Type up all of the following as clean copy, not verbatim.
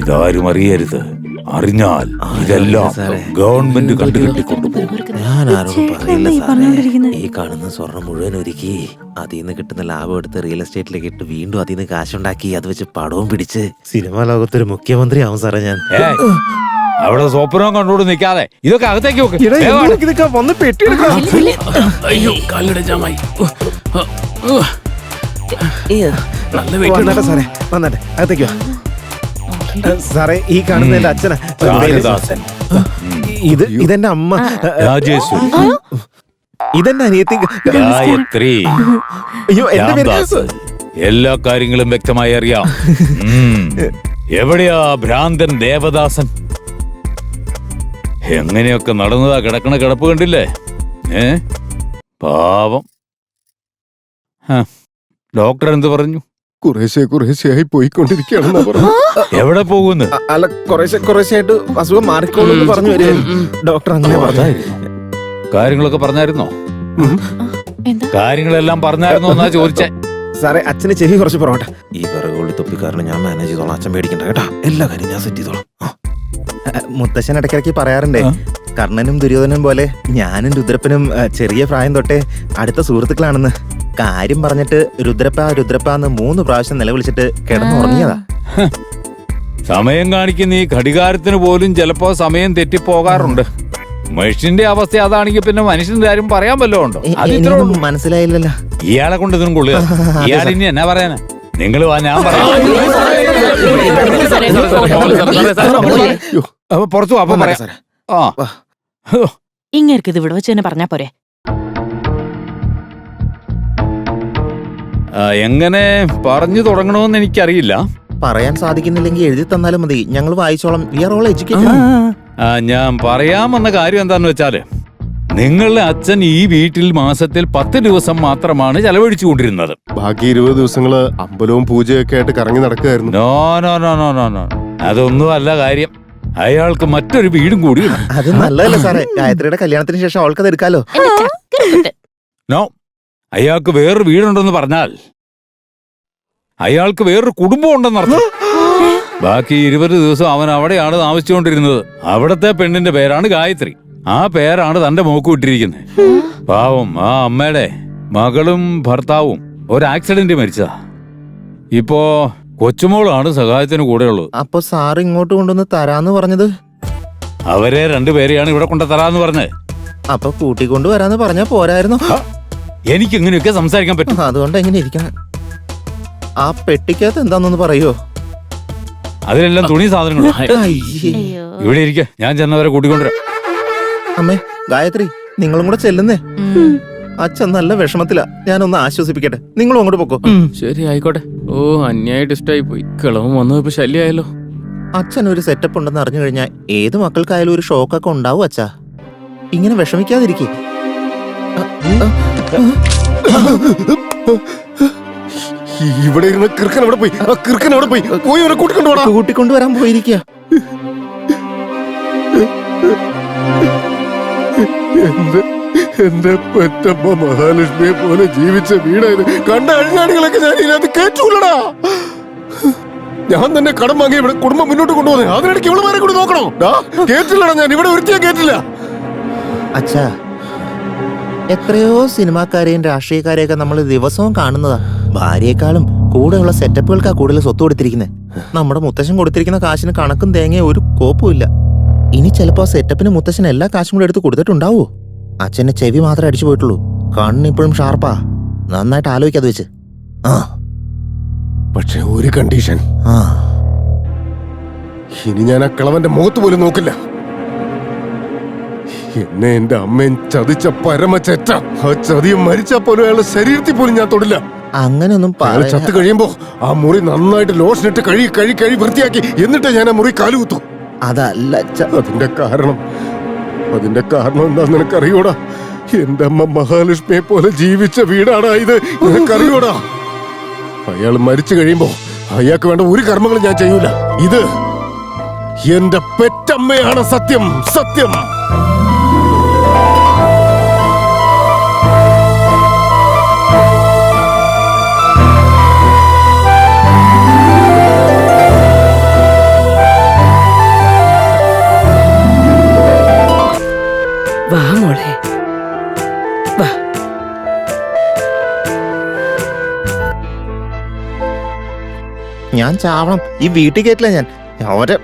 ഇതാരും അറിയരുത്. അറിഞ്ഞാൽ ഇതെല്ലാം ഗവൺമെന്റ് കണ്ടുകെട്ടിക്കൊണ്ടുപോകും. ഞാൻ ആരോടും പറയില്ല സാറേ. ഈ കാണുന്ന സ്വർണം മുഴുവൻ ഒരുക്കി അതിൽ നിന്ന് കിട്ടുന്ന ലാഭം എടുത്ത് റിയൽ എസ്റ്റേറ്റിലേക്ക് ഇട്ട് വീണ്ടും അതിൽ നിന്ന് കാശുണ്ടാക്കി അത് വെച്ച് പടവും പിടിച്ച് സിനിമാ ലോകത്തൊരു മുഖ്യമന്ത്രി ആവും സാറേ ഞാൻ. അവിടെ സ്വപ്നവും കണ്ടോട് നിൽക്കാതെ ഇതൊക്കെ അകത്തേക്ക് വന്ന് പെട്ടിയെടുക്കാം. അയ്യോ കാലിടെ ജാമായി. വന്നട്ടെ സാറേ, വന്നട്ടെ അകത്തേക്ക് വാ. സാറേ ഈ കാണുന്ന എന്റെ അച്ഛനാ. ഇതെന്റെ അമ്മ രാജേശ്വരി, ഇതെന്റെ അനിയത്തി ഗായത്രി, അയ്യോ എന്റെ പേര് രാംദാസ്. എല്ലാ കാര്യങ്ങളും വ്യക്തമായി അറിയാം. എവിടെയാ ഭ്രാന്തൻ ദേവദാസൻ? എങ്ങനെയൊക്കെ നടന്നതാ കിടക്കണ കിടപ്പ് കണ്ടില്ലേ? പാവം. ഡോക്ടർ എന്ത് പറഞ്ഞു? കുറേശ്ശെയായി പോയിക്കൊണ്ടിരിക്കുകയാണെന്നാ പറഞ്ഞു. എവിടെ പോകുന്നു? അല്ല കുറേശ്ശെയായിട്ട് അസുഖം മാറിക്കോളൂ പറഞ്ഞു വരും ഡോക്ടർ. അങ്ങനെ പറഞ്ഞു. കാര്യങ്ങളൊക്കെ പറഞ്ഞായിരുന്നോ? കാര്യങ്ങളെല്ലാം പറഞ്ഞായിരുന്നോ എന്നാ ചോദിച്ചേ. സാറേ അച്ഛന് ചെവി കുറച്ച് പുറകോട്ടെ. ഈ വിറകുള്ളി തൊപ്പിക്കാരനെ ഞാൻ മാനേജ് ചെയ്തോളാം. അച്ഛൻ പേടിക്കണ്ട കേട്ടാ. എല്ലാ കാര്യം ഞാൻ സെറ്റ് ചെയ്തോളാം. മുത്തശ്ശൻ ഇടയ്ക്കിടയ്ക്ക് പറയാറുണ്ടേ, കർണനും ദുര്യോധനും പോലെ ഞാനും രുദ്രപ്പനും ചെറിയ പ്രായം തൊട്ടേ അടുത്ത സുഹൃത്തുക്കളാണെന്ന്. കാര്യം പറഞ്ഞിട്ട് രുദ്രപ്പ എന്ന് 3 പ്രാവശ്യം നിലവിളിച്ചിട്ട് കിടന്നുറങ്ങിയതാ. സമയം കാണിക്കുന്ന ഈ ഘടികാരത്തിന് പോലും ചിലപ്പോ സമയം തെറ്റിപ്പോകാറുണ്ട്. മനുഷ്യന്റെ അവസ്ഥ അതാണെങ്കിൽ പിന്നെ മനുഷ്യന്റെ കാര്യം പറയാൻ വല്ലതും ഉണ്ടോ? എനിക്കൊന്നും മനസ്സിലായില്ലല്ലോ. ഇയാളെ കൊണ്ട് ഇതിനും കൊള്ളുക. ഇയാൾ ഇനി എന്നാ പറയാനാ? നിങ്ങൾ വാ, ഞാൻ പറയാം. പുറത്തു അപ്പം പറയാം. ഇങ്ങേർക്ക് ഇത് ഇവിടെ വെച്ച് തന്നെ പറഞ്ഞാ പോരെ? എങ്ങനെ പറഞ്ഞു തുടങ്ങണമെന്ന് എനിക്കറിയില്ല. പറയാൻ സാധിക്കുന്നില്ലെങ്കിൽ എഴുതി തന്നാലും മതി, ഞങ്ങൾ വായിച്ചോളാം. We are all educated. ഞാൻ പറയാമെന്ന കാര്യം എന്താന്ന് വെച്ചാല്, നിങ്ങളുടെ അച്ഛൻ ഈ വീട്ടിൽ മാസത്തിൽ 10 ദിവസം മാത്രമാണ് ചെലവഴിച്ചു കൊണ്ടിരുന്നത്. ബാക്കി 20 ദിവസങ്ങള് അമ്പലവും പൂജയൊക്കെ ആയിട്ട് കറങ്ങി നടക്കുകയായിരുന്നു. No no no no no no അതൊന്നും അല്ല കാര്യം. അയാൾക്ക് മറ്റൊരു വീടും കൂടി. അത് നല്ലതല്ലേ സാറേ? ഗായത്രിയുടെ കല്യാണത്തിന് ശേഷം അവൾക്കത് എടുക്കാലോ. നോ, അയാൾക്ക് വേറൊരു വീടുണ്ടെന്ന് പറഞ്ഞാൽ അയാൾക്ക് വേറൊരു കുടുംബം ഉണ്ടെന്നർത്ഥം. ബാക്കി 20 ദിവസം അവൻ അവിടെയാണ് താമസിച്ചുകൊണ്ടിരുന്നത്. അവിടത്തെ പെണ്ണിന്റെ പേരാണ് ഗായത്രി. ആ പേരാണ് തന്റെ മോക്ക് വിട്ടിരിക്കുന്നത്. പാവം ആ അമ്മയുടെ മകളും ഭർത്താവും ഒരു ആക്സിഡന്റ് മരിച്ചതാ. ഇപ്പോ കൊച്ചുമോളാണ് സഹായത്തിന് കൂടെയുള്ളത്. അപ്പൊ സാറ് ഇങ്ങോട്ട് കൊണ്ടുവന്ന് തരാന്ന് പറഞ്ഞത്? അവരെ 2 പേരെയാണ് ഇവിടെ കൊണ്ട് തരാന്ന് പറഞ്ഞത്. അപ്പൊ കൂട്ടിക്കൊണ്ട് വരാന്ന് പറഞ്ഞാ പോരായിരുന്നു? എനിക്ക് ഇങ്ങനെയൊക്കെ സംസാരിക്കാൻ പറ്റും. അതുകൊണ്ട് എങ്ങനെ ഇരിക്കണം? ആ പെട്ടിക്കകത്ത് എന്താന്നൊന്ന് പറയോ? അതിലെല്ലാം തുണി സാധനങ്ങളും. ഇവിടെ ഇരിക്ക, ഞാൻ ചെന്നവരെ കൂട്ടിക്കൊണ്ടുവരാം. അമ്മേ, ഗായത്രി നിങ്ങളും കൂടെ ചെല്ലുന്നേ. അച്ഛൻ നല്ല വിഷമത്തിലാ. ഞാനൊന്ന് ആശ്വസിപ്പിക്കട്ടെ. നിങ്ങളും അങ്ങോട്ട് പൊക്കോ. ശരി ആയിക്കോട്ടെ. ഓ അന്യായിട്ട് ഇഷ്ടമായി പോയി. കിളവും വന്നത് ഇപ്പൊ ശല്യമായല്ലോ. അച്ഛൻ ഒരു സെറ്റപ്പ് ഉണ്ടെന്ന് അറിഞ്ഞു കഴിഞ്ഞാൽ ഏത് മക്കൾക്കായാലും ഒരു ഷോക്കൊക്കെ ഉണ്ടാവും അച്ഛാ. ഇങ്ങനെ വിഷമിക്കാതിരിക്കേ. ഇവിടെ ഇരുന്ന് കിറുക്കൻ അവിടെ പോയി. പോയി അവരെ കൂട്ടിക്കൊണ്ടുവരാൻ പോയിരിക്കുക. എന്റെ പെറ്റമ്മ മഹാലക്ഷ്മിയെ പോലെ ജീവിച്ച വീടായത്. കണ്ട അഴിഞ്ഞാടികളൊക്കെ ഞാൻ ഇതിനകത്ത് കേട്ടൂലടാ. ഞാൻ തന്നെ കടം വാങ്ങി ഇവിടെ കുടുംബം മുന്നോട്ട് കൊണ്ടുപോകുന്നത്. അതിനിടയ്ക്ക് ഇവളുമാരെ കൂടി നോക്കണോ? കേട്ടില്ലടാ, ഞാൻ ഇവിടെ ഒരുത്തിയാ കേട്ടില്ല. അച്ഛാ, എത്രയോ സിനിമാക്കാരെയും രാഷ്ട്രീയക്കാരെയൊക്കെ നമ്മൾ ദിവസവും കാണുന്നതാ. ഭാര്യയെക്കാളും കൂടെയുള്ള സെറ്റപ്പുകൾക്കാ കൂടുതൽ സ്വത്ത് കൊടുത്തിരിക്കുന്നത്. നമ്മുടെ മുത്തശ്ശൻ കൊടുത്തിരിക്കുന്ന കാശിന് കണക്കും തേങ്ങയും ഒരു കോപ്പുമില്ല. ഇനി ചിലപ്പോ സെറ്റപ്പിന് മുത്തശ്ശൻ എല്ലാ കാശും കൂടെ എടുത്ത് കൊടുത്തിട്ടുണ്ടാവോ? അച്ഛന്റെ ചെവി മാത്രമേ അടിച്ചു പോയിട്ടുള്ളൂ. കണ്ണിപ്പോഴും ഷാർപ്പാ. നന്നായിട്ട് ആലോചിക്കാതെ വെച്ച്. പക്ഷെ ഒരു കണ്ടീഷൻ. ഇനി ഞാൻ ആ കിളവന്റെ മുഖത്ത് പോലും നോക്കില്ല. എന്നെ എന്റെ അമ്മയും ചതിച്ച പരമചെറ്റ. ആ ചതിയും മരിച്ചാ പോലും അയാളുടെ ശരീരത്തിൽ പോലും ഞാൻ തൊടില്ല. അങ്ങനെയൊന്നും ചത്ത് കഴിയുമ്പോ ആ മുറി നന്നായിട്ട് ലോഷനിട്ട് കഴുകി വൃത്തിയാക്കി എന്നിട്ട് ഞാൻ ആ മുറി കാലുകുത്തു. അതല്ല അതിന്റെ കാരണം എന്താന്ന് നിനക്കറിയോടാ? എന്റെ അമ്മ മഹാലക്ഷ്മിയെ പോലെ ജീവിച്ച വീടാണ് ഇത്. നിനക്കറിയോടാ? അയാൾ മരിച്ചു കഴിയുമ്പോ അയാൾക്ക് വേണ്ട ഒരു കർമ്മങ്ങളും ഞാൻ ചെയ്യൂല. ഇത് എന്റെ പെറ്റമ്മയാണ്. സത്യം. ഞാൻ ചാവണം. ഈ വീട്ടിൽ കയറ്റില്ല ഞാൻ. അവരെ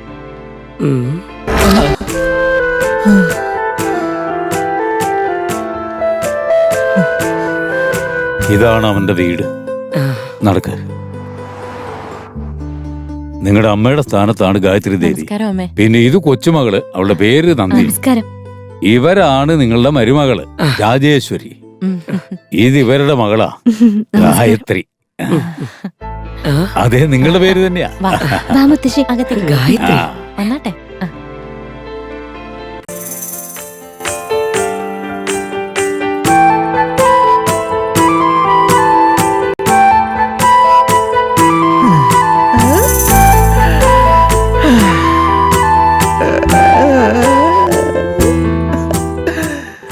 ഇതാണ് അവന്റെ വീട്. നടക്ക. നിങ്ങളുടെ അമ്മയുടെ സ്ഥാനത്താണ് ഗായത്രി ദേവി. നമസ്കാരം അമ്മേ. പിന്നെ ഇത് കൊച്ചുമകള്, അവളുടെ പേര് നന്ദി. നമസ്കാരം. ഇവരാണ് നിങ്ങളുടെ മരുമകള് രാജേശ്വരി. ഇത് ഇവരുടെ മകളാ ഗായത്രി. അതെ, നിങ്ങളുടെ പേര് തന്നെയാ. വാ മുത്തശ്ശി, അകത്തേക്ക് ഗായത്രി. വന്നാട്ടെ.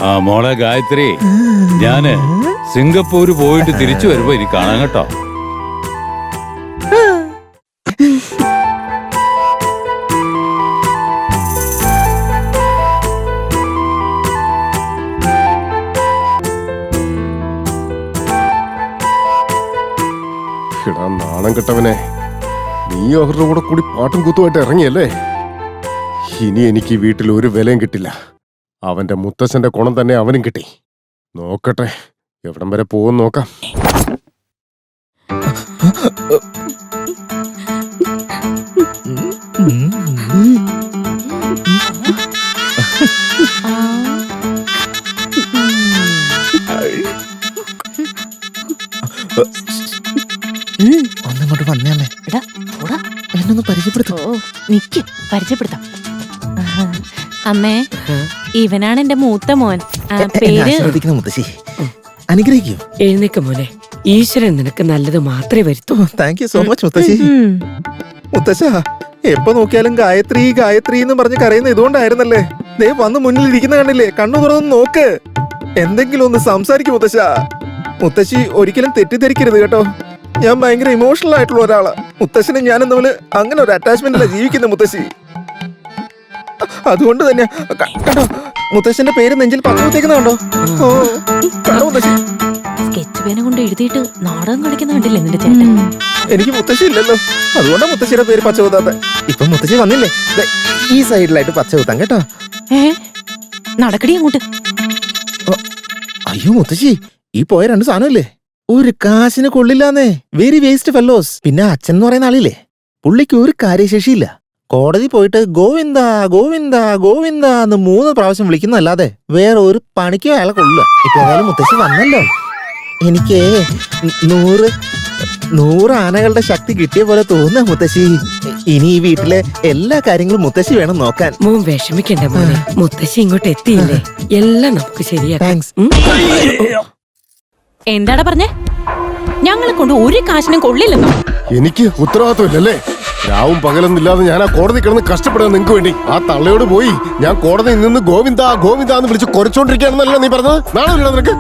ആ മോളെ ഗായത്രി, ഞാന് സിംഗപ്പൂര് പോയിട്ട് തിരിച്ചു വരുമ്പോ ഇനി കാണാൻ കേട്ടോ. എടാ നാണം കെട്ടവനെ, നീ അവരുടെ കൂടെ കൂടി പാട്ടും കൂത്തുമായിട്ട് ഇറങ്ങിയല്ലേ? ഇനി എനിക്ക് ഈ വീട്ടിൽ ഒരു വിലയും കിട്ടില്ല. അവന്റെ മുത്തശ്ശന്റെ കുണം തന്നെ അവനും കിട്ടി. നോക്കട്ടെ എവിടം വരെ പോകും നോക്കാം. ഒന്നിങ്ങോട്ട് വന്നേ അമ്മേ. എടാ, പോടാ. എന്നൊന്ന് പരിചയപ്പെടുത്തു. ഓ, നിക്ക്, പരിചയപ്പെടുത്താം. അമ്മേ, ഇവനാണ് എന്റെ മൂത്ത മോൻ. പേര് ആശീർവദിക്കുന്ന മുത്തശ്ശി. അനുഗ്രഹിക്കൂ. എഴുന്നേക്ക് മോനെ. ഈശ്വരൻ നിനക്ക് നല്ലത് മാത്രമേ വരുത്തൂ. താങ്ക് യു സോ മച്ച് മുത്തശ്ശി. മുത്തശ്ശ, എപ്പോ നോക്കിയാലും ഗായത്രി ഗായത്രി എന്ന് പറഞ്ഞ് കരയുന്ന ഇതുകൊണ്ടായിരുന്നല്ലേ? ദേ വന്ന് മുന്നിൽ ഇരിക്കുന്ന കണ്ടില്ലേ? കണ്ണു തുറന്ന് നോക്ക്. എന്തെങ്കിലും ഒന്ന് സംസാരിക്കും മുത്തശ്ശ. മുത്തശ്ശി ഒരിക്കലും തെറ്റിദ്ധരിക്കരുത് കേട്ടോ. ഞാൻ ഭയങ്കര ഇമോഷണൽ ആയിട്ടുള്ള ഒരാളാ. മുത്തശ്ശനും ഞാനും തമ്മില് അങ്ങനെ ഒരു അറ്റാച്ച്മെന്റ് അല്ല ജീവിക്കുന്ന മുത്തശ്ശി. അതുകൊണ്ട് തന്നെ കണ്ടോ, മുത്തശ്ശന്റെ പേര് നെഞ്ചിൽ പങ്കുവെച്ചേക്കുന്ന കണ്ടോ? ഓ, കണ്ടോ മുത്തശ്ശി? സ്കെച്ച് പേന കൊണ്ട് എഴുതിയിട്ട് നാടകം കളിക്കുന്ന കണ്ടില്ലേ നിന്റെ ചേട്ടൻ? എനിക്ക് മുത്തശ്ശി ഇല്ലല്ലോ, അതുകൊണ്ടാ മുത്തശ്ശിയുടെ പേര് പച്ച കുത്താത്ത. ഇപ്പൊ മുത്തശ്ശി വന്നില്ലേ, ദേ ഈ സൈഡിലായിട്ട് പച്ച കുത്താം കേട്ടോ. നടക്കടി അങ്ങോട്ട്. അയ്യോ മുത്തശ്ശി, ഈ പോയ രണ്ട് സാധനമില്ലേ, ഒരു കാശിന് കൊള്ളില്ലാന്നേ. Very waste fellows. പിന്നെ അച്ഛൻ എന്ന് പറയുന്ന ആളില്ലേ, പുള്ളിക്ക് ഒരു കാര്യശേഷിയില്ല. കോടതി പോയിട്ട് ഗോവിന്ദ ഗോവിന്ദ ഗോവിന്ദ എന്ന് 3 പ്രാവശ്യം വിളിക്കുന്നല്ലാതെ വേറെ ഒരു പണിക്കോ അയാളെ കൊള്ളില്ല. ഇപ്പൊ ഏതായാലും മുത്തശ്ശി വന്നല്ലോ, എനിക്ക് 100 ആനകളുടെ ശക്തി കിട്ടിയ പോലെ തോന്നുക മുത്തശ്ശി. ഇനി ഈ വീട്ടിലെ എല്ലാ കാര്യങ്ങളും മുത്തശ്ശി വേണം നോക്കാൻ. മോൻ വിഷമിക്കണ്ട മോനെ. മുത്തശ്ശി ഇങ്ങോട്ട് എത്തിയില്ലേ, എല്ലാം നമുക്ക് ശരിയാക്കാം. താങ്ക്സ്. എന്താടാ പറഞ്ഞേ? ഞങ്ങളെ കൊണ്ട് ഒരു കാശിനും കൊള്ളില്ലെന്നോ? എനിക്ക് ഉത്തരവാദിത്വമില്ലല്ലേ? രാവും പകലൊന്നില്ലാതെ ഞാൻ ആ കോടതി കിടന്ന് കഷ്ടപ്പെടുക നിങ്ങൾക്ക് വേണ്ടി. ആ തള്ളയോട് പോയി ഞാൻ കോടതിയിൽ നിന്ന് ഗോവിന്ദ ഗോവിന്ദ എന്ന് വിളിച്ച് കുറച്ചോണ്ടിരിക്കുകയാണെന്നല്ലോ നീ പറഞ്ഞത്. നാണമില്ല നിനക്ക്?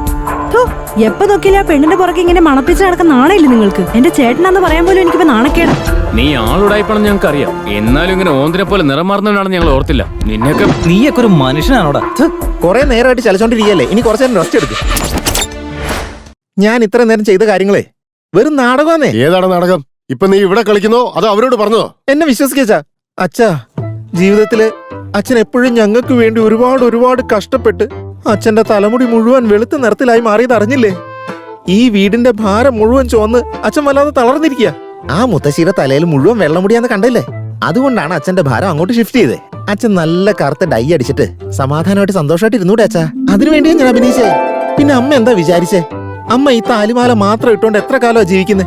എപ്പോ നോക്കിയില്ല പെണ്ണിന്റെ പുറകെ ഇങ്ങനെ മണപ്പിച്ച് നടക്കുന്ന നാണയില്ല നിങ്ങൾക്ക്? എന്റെ ചേട്ടനാന്ന് പറയാൻ പോലും എനിക്കിപ്പോ നാണക്കേടാ. നീ ആളുടായിപ്പണെന്ന് ഞങ്ങൾക്കറിയാം. എന്നാലും ഇങ്ങനെ ഓന്തിനെ പോലെ നിറം മാറുന്നവനാണെന്ന് ഞങ്ങൾ ഓർത്തില്ല. നിന്നൊക്കെ നീയൊക്കെ ഒരു മനുഷ്യനാണോടാ? കൊറേ നേരമായിട്ട് ചലിച്ചോണ്ടിരിക്കുകയല്ലേ, ഇനി കുറച്ചു നേരം റെസ്റ്റ് എടുക്കും. ഞാൻ ഇത്ര നേരം ചെയ്ത കാര്യങ്ങളെ വെറും നാടകമാന്നേ. ഏതാണ് നാടകം? ഇപ്പൊ നീ ഇവിടെ കളിക്കുന്നോ അതോ അവരോട് പറഞ്ഞോ? എന്നെ വിശ്വസിക്കാ അച്ഛാ. ജീവിതത്തില് അച്ഛൻ എപ്പോഴും ഞങ്ങൾക്ക് വേണ്ടി ഒരുപാട് കഷ്ടപ്പെട്ട് അച്ഛന്റെ തലമുടി മുഴുവൻ വെളുത്ത നിറത്തിലായി മാറിയത് അറിഞ്ഞില്ലേ? ഈ വീടിന്റെ ഭാരം മുഴുവൻ ചുവന്ന് അച്ഛൻ വല്ലാതെ തളർന്നിരിക്കുക. ആ മുത്തശ്ശിയുടെ തലയിൽ മുഴുവൻ വെള്ളമുടിയാന്ന് കണ്ടല്ലേ? അതുകൊണ്ടാണ് അച്ഛന്റെ ഭാരം അങ്ങോട്ട് ഷിഫ്റ്റ് ചെയ്തേ. അച്ഛൻ നല്ല കറുത്ത ഡൈ അടിച്ചിട്ട് സമാധാനമായിട്ട് സന്തോഷമായിട്ട് ഇരുന്നൂടെ അച്ഛാ. അതിനുവേണ്ടിയാ ഞാൻ അഭിനയിച്ചേ. പിന്നെ അമ്മ എന്താ വിചാരിച്ചേ? അമ്മ ഈ താലിമാല മാത്രം ഇട്ടോണ്ട് എത്ര കാലമാണ് ജീവിക്കുന്നത്?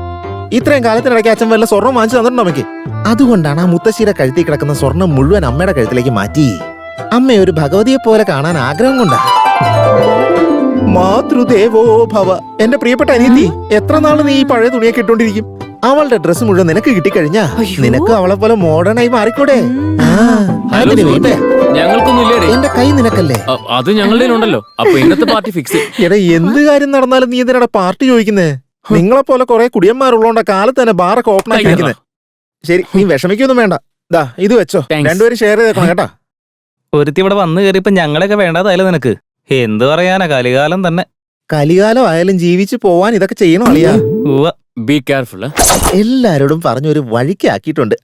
ഇത്രയും കാലത്തിനിടയ്ക്ക് അച്ഛൻ വല്ല സ്വർണ്ണം വാങ്ങിച്ചു തന്നിട്ടുണ്ടോ അമ്മയ്ക്ക്? അതുകൊണ്ടാണ് ആ മുത്തശ്ശിയുടെ കഴുത്തിൽ കിടക്കുന്ന സ്വർണം മുഴുവൻ അമ്മയുടെ കഴുത്തിലേക്ക് മാറ്റി. അമ്മയെ ഒരു ഭഗവതിയെ പോലെ കാണാൻ ആഗ്രഹം കൊണ്ടാ. മാതൃദേവോ ഭവ. എന്റെ പ്രിയപ്പെട്ട അനിയത്തി, എത്ര നാള് നീ ഈ പഴയ തുണിയൊക്കെ ഇട്ടോണ്ടിരിക്കും? അവളുടെ ഡ്രസ്സ് മുഴുവൻ നിനക്ക് കിട്ടിക്കഴിഞ്ഞാ നിനക്ക് അവളെ പോലെ മോഡേൺ ആയി മാറിക്കൂടെ? അതിന് വേണ്ടേ? ഞങ്ങൾക്കൊന്നും ഇല്ലേ? എന്റെ കൈ നിനക്കല്ലേ? അത് ഞങ്ങളുടെ ഉണ്ടല്ലോ. അപ്പൊ ഇന്നത്തെ പാർട്ടി ഫിക്സ്. എടാ, എന്ത് കാര്യം നടന്നാലും നീ എന്തിനാ പാർട്ടി ചോദിക്കുന്നേ? നിങ്ങളെ പോലെ കുറെ കുടിയന്മാരുള്ളോണ്ട കാലത്ത് തന്നെ ബാറൊക്കെ ഓപ്പൺ ആക്കി വെക്കുന്നത്. ശരി, നീ വിഷമിക്കൊന്നും വേണ്ട. ദാ ഇത് വെച്ചോ, രണ്ടുപേരും ഷെയർ ചെയ്തേക്കണം കേട്ടാ. ഒരുത്തി ഇവിടെ വന്നു കയറിയപ്പോ ഞങ്ങളൊക്കെ വേണ്ടാതായാലും നിനക്ക് എന്ത് പറയാനാ? കലികാലം തന്നെ. കലികാലം ആയാലും ജീവിച്ചു പോവാൻ ഇതൊക്കെ ചെയ്യണം അളിയാ. Be careful. എല്ലാരോടും പറഞ്ഞൊരു വഴിക്കാക്കിയിട്ടുണ്ട്.